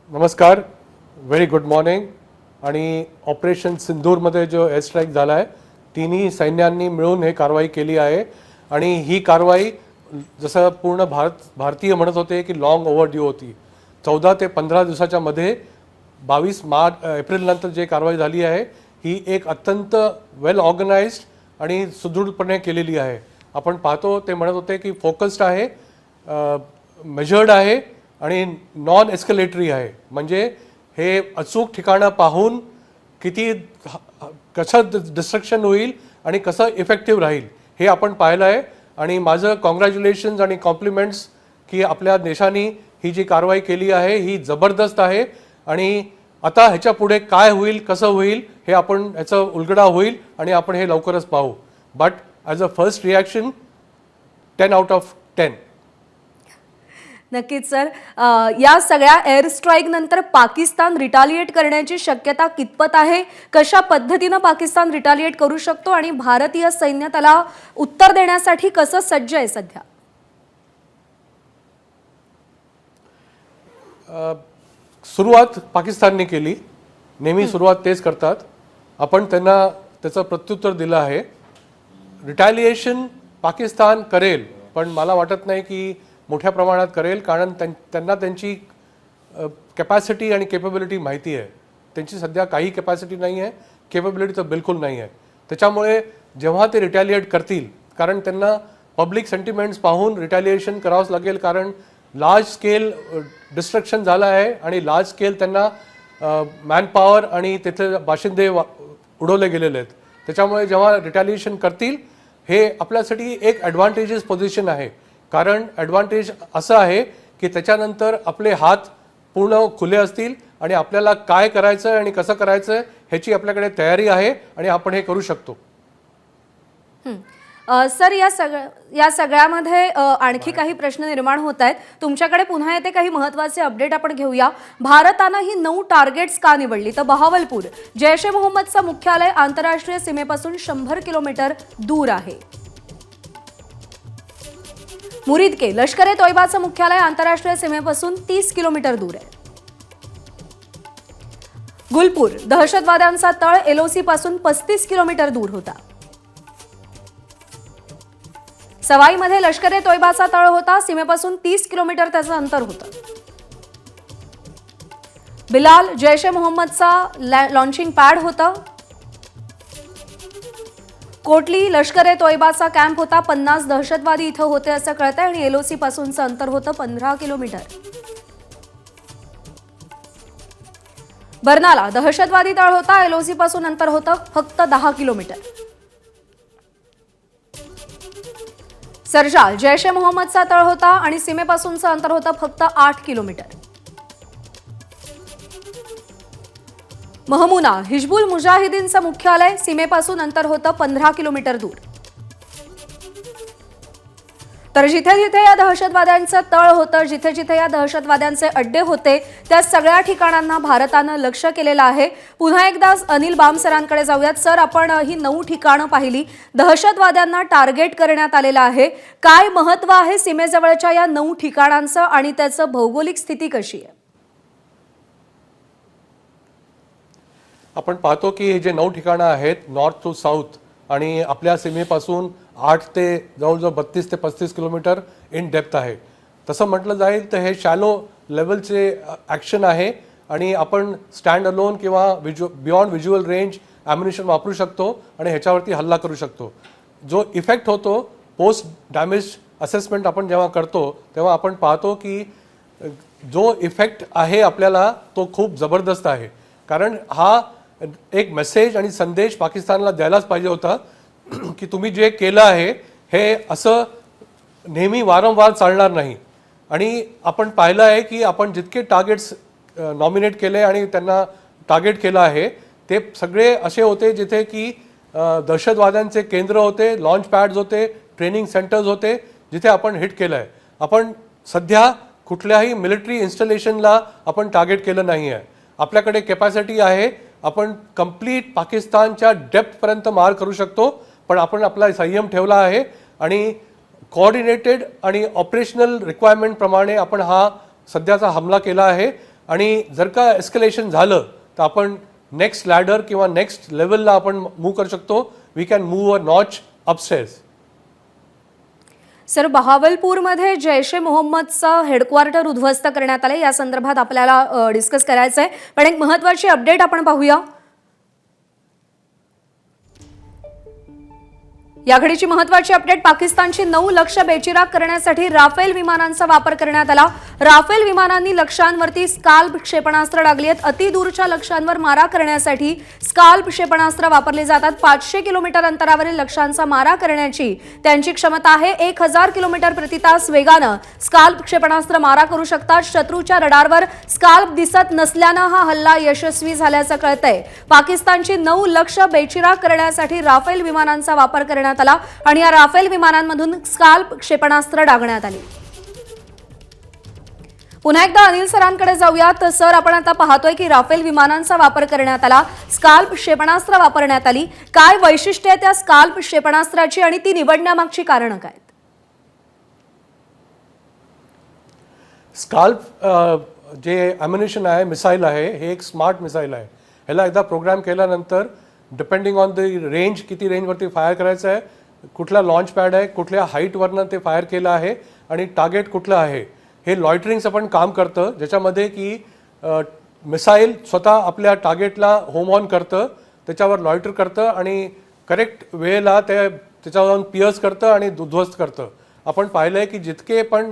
नमस्कार, very good morning. आणि operation सिंदूरमध्ये जो एअर स्ट्राईक झाला आहे तिन्ही सैन्यांनी मिळून हे कारवाई केली आहे. आणि ही कारवाई जसं पूर्ण भारतीय म्हणत होते की लॉंग ओव्हरड्यू होती. 14 ते 15 दिवसाच्या मध्ये 22 एप्रिलनंतर जे कारवाई झाली आहे ही एक अत्यंत वेल ऑर्गनाइज्ड आणि सुदृढपणे केलेली आहे. आपण पाहतो ते म्हणत होते की फोकस्ड आहे, मेजर्ड आहे आणि नॉन एस्केलेटरी आहे. म्हणजे हे अचूक ठिकाणं पाहून किती कसं डिस्ट्रक्शन होईल आणि कसं इफेक्टिव्ह राहील हे आपण पाहिलं आहे. आणि माझं कॉंग्रॅच्युलेशन्स आणि कॉम्प्लिमेंट्स की आपल्या देशाने ही जी कारवाई केली आहे ही जबरदस्त आहे. आणि आता ह्याच्या पुढे काय होईल, कसं होईल हे आपण ह्याचा उलगडा होईल आणि आपण हे लवकरच पाहू. But as a first reaction 10 out of 10. नक्कीच सर. या सगळ्या एअर स्ट्राईक नंतर पाकिस्तान रिटालिएट करण्याची शक्यता कितपत आहे? कशा पद्धतीनं पाकिस्तान रिटालिएट करू शकतो आणि भारतीय सैन्य त्याला उत्तर देण्यासाठी कसं सज्ज आहे सध्या? सुरुवात पाकिस्तानने केली. नेहमी सुरुवात तेच करतात. आपण त्यांना त्याचं प्रत्युत्तर दिलं आहे. रिटॅलिएशन पाकिस्तान करेल, पण मला वाटत नाही की मोठ्या प्रमाणात करेल, कारण त्यांना त्यांची कॅपॅसिटी आणि केपेबिलिटी माहिती आहे. त्यांची सध्या काही कॅपॅसिटी नाही आहे, केपेबिलिटी तर बिलकुल नाही आहे. त्याच्यामुळे जेव्हा ते रिटॅलिएट करतील, कारण त्यांना पब्लिक सेंटिमेंट्स पाहून रिटॅलिएशन करावंच लागेल, कारण लार्ज स्केल डिस्ट्रक्शन झालं आहे आणि लार्ज स्केल त्यांना मॅनपॉवर आणि तिथे बाशिंदे उडवले गेलेले आहेत. त्याच्यामुळे जेव्हा रिटॅलिएशन करतील हे आपल्यासाठी एक ॲडव्हान्टेजेस पोझिशन आहे. कारण ॲडव्हान्टेज असं आहे की त्याच्यानंतर आपले हात पूर्ण खुले असतील आणि आपल्याला काय करायचं आहे आणि कसं करायचं आहे ह्याची आपल्याकडे तयारी आहे आणि आपण हे करू शकतो. सर, या सगळ्यामध्ये आणखी काही प्रश्न निर्माण होत आहेत. तुमच्याकडे पुन्हा येते काही महत्त्वाचे अपडेट आपण घेऊया. भारतानं ही 9 टार्गेट्स का निवडली? तर बहावलपूर, जैश ए मोहम्मदचं मुख्यालय आंतरराष्ट्रीय सीमेपासून 100 किलोमीटर दूर आहे. मुरीद के, लष्कर ए तोयबाचं मुख्यालय आंतरराष्ट्रीय सीमेपासून 30 किलोमीटर दूर आहे. गुलपूर, दहशतवाद्यांचा तळ एलओसी पासून 35 किलोमीटर दूर होता. सवाईमध्ये लष्कर ए तोयबाचा तळ होता, सीमेपासून 30 किलोमीटर त्याचं अंतर होतं. बिलाल, जैश ए मोहम्मदचा लॉन्चिंग पॅड होता. कोटली, लष्कर ए तोयबाचा कॅम्प होता. 50 दहशतवादी इथं होते असं कळतंय आणि एलओसी पासूनचं अंतर होतं 15 किलोमीटर. बर्नाला, दहशतवादी तळ होता. एलओसी पासून अंतर होतं फक्त 10 किलोमीटर. सरजाल, जैश ए मोहम्मदचा तळ होता आणि सीमेपासूनचं अंतर होतं फक्त 8 किलोमीटर. महमुना, हिजबुल मुजाहिदीनचं मुख्यालय, सीमेपासून अंतर होतं 15 किलोमीटर दूर. तर जिथे जिथे या दहशतवाद्यांचं तळ होतं, जिथे जिथे या दहशतवाद्यांचे अड्डे होते, त्या सगळ्या ठिकाणांना भारतानं लक्ष्य केलेलं आहे. पुन्हा एकदा अनिल बाम सरांकडे जाऊयात. सर, आपण ही 9 ठिकाणं पाहिली, दहशतवाद्यांना टार्गेट करण्यात आलेलं आहे. काय महत्त्व आहे सीमेजवळच्या या 9 ठिकाणांचं आणि त्याचं भौगोलिक स्थिती कशी आहे? आपण पाहतो की हे जे 9 ठिकाणं आहेत नॉर्थ टू साऊथ आणि आपल्या सीमेपासून 8 ते जवळजवळ 32 ते 35 किलोमीटर इन डेप्थ आहे. तसं म्हटलं जाईल तर हे शॅलो लेवलचे ॲक्शन आहे आणि आपण स्टँड अलोन किंवा बियॉन्ड व्हिज्युअल रेंज ॲम्युनिशन वापरू शकतो आणि ह्याच्यावरती हल्ला करू शकतो. जो इफेक्ट होतो पोस्ट डॅमेज असेसमेंट आपण जेव्हा करतो तेव्हा आपण पाहतो की जो इफेक्ट आहे आपल्याला तो खूप जबरदस्त आहे. कारण हा एक मेसेज आणि संदेश पाकिस्तानला द्यायलाच पाहिजे होता की तुम्ही जे केलं आहे हे असं नेहमी वारंवार चालणार नाही. आणि आपण पाहिलं आहे की आपण जितके टार्गेट्स नॉमिनेट केले आणि त्यांना टार्गेट केलं आहे ते सगळे असे होते जिथे की दहशतवाद्यांचे केंद्र होते, लॉन्च पॅड्स होते, ट्रेनिंग सेंटर्स होते, जिथे आपण हिट केलं आहे. आपण सध्या कुठल्याही मिलिटरी इन्स्टॉलेशनला आपण टार्गेट केलं नाही आहे. आपल्याकडे कॅपॅसिटी आहे, आपण कंप्लीट पाकिस्तानच्या डेप्थपर्यंत मार करू शकतो, पण आपण आपला संयम ठेवला आहे आणि कोऑर्डिनेटेड आणि ऑपरेशनल रिक्वायरमेंट प्रमाणे आपण हा सध्याचा हमला केला आहे. आणि जर का एस्केलेशन झालं तर आपण नेक्स्ट लॅडर किंवा नेक्स्ट लेवलला आपण मूव्ह करू शकतो. We can move a notch upstairs. Sir, बहावलपूरमध्ये जैश ए मोहम्मदचं हेडक्वार्टर उद्ध्वस्त करण्यात आले, या संदर्भात आपल्याला डिस्कस करायचं आहे. पण एक महत्त्वाची अपडेट आपण पाहूया. या घडीची महत्त्वाची अपडेट. पाकिस्तानची 9 लक्ष्य बेचिराख करण्यासाठी राफेल विमानांचा वापर करण्यात आला. राफेल विमानांनी लक्ष्यांवरती स्काल्प क्षेपणास्त्र डागली आहेत. अतिदूरच्या लक्ष्यांवर मारा करण्यासाठी स्काल्प क्षेपणास्त्र वापरले जातात. 500 किलोमीटर अंतरावरील लक्ष्यांचा मारा करण्याची त्यांची क्षमता आहे. 1000 किलोमीटर प्रति तास वेगानं स्काल्प क्षेपणास्त्र मारा करू शकतात. शत्रूच्या रडारवर स्काल्प दिसत नसल्यानं हा हल्ला यशस्वी झाल्याचं कळतंय. पाकिस्तानची 9 लक्ष्य बेचिराख करण्यासाठी राफेल विमानांचा वापर करण्यात आला आणि या राफेल विमानांमधून स्काल्प क्षेपणास्त्र डागण्यात आली. पुन्हा एकदा अनिल सरांकडे जाऊयात. सर, आपण आता पाहतोय की राफेल विमानांचा वापर करण्यात आला, स्काल्प क्षेपणास्त्र वापरण्यात आली. काय वैशिष्ट्य आहे त्या स्काल्प क्षेपणास्त्राची आणि ती निवडण्यामागची कारणं काय? स्काल्प जे ॲम्युनिशन आहे, मिसाईल आहे, हे एक स्मार्ट मिसाईल आहे. ह्याला एकदा प्रोग्राम केल्यानंतर डिपेंडिंग ऑन द रेंज, किती रेंजवरती फायर करायचं आहे, कुठला लॉन्च पॅड आहे, कुठल्या हाईटवरनं ते फायर केलं आहे आणि टार्गेट कुठलं आहे, हे लॉयटरिंगचं पण काम करतं. ज्याच्यामध्ये की मिसाईल स्वतः आपल्या टार्गेटला होम ऑन करतं, त्याच्यावर लॉयटर करतं आणि करेक्ट वेळेला त्याच्यावर जाऊन पियर्स करतं आणि उद्ध्वस्त करतं. आपण पाहिलं आहे की जितके पण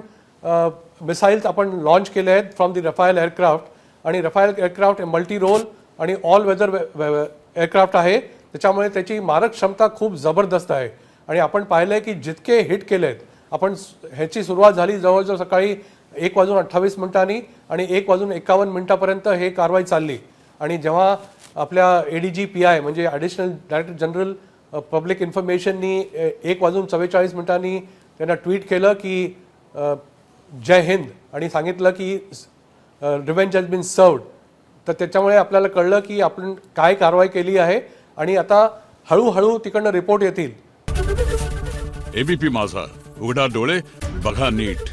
मिसाईल्स आपण लॉन्च केले आहेत फ्रॉम द रफायल एअरक्राफ्ट, आणि रफायल एअरक्राफ्ट हे मल्टी रोल आणि ऑल वेदर एअरक्राफ्ट आहे, त्याच्यामुळे त्याची मारक क्षमता खूप जबरदस्त आहे. आणि आपण पाहिलं आहे की जितके हिट केले आहेत, आपण ह्याची सुरुवात झाली जवळजवळ सकाळी 1:28 आणि 1:51 हे कारवाई चालली. आणि जेव्हा आपल्या ADG-PI म्हणजे ॲडिशनल डायरेक्टर जनरल पब्लिक इन्फॉर्मेशननी 1:44 त्यांना ट्विट केलं की जय हिंद आणि सांगितलं की रिव्हेंज हॅज बीन सर्व्ड, तर त्याच्यामुळे आपल्याला कळलं की आपण काय कारवाई केली आहे आणि आता हळूहळू तिकडनं रिपोर्ट येतील. ABP माझा, उघडा डोळे बघा नीट.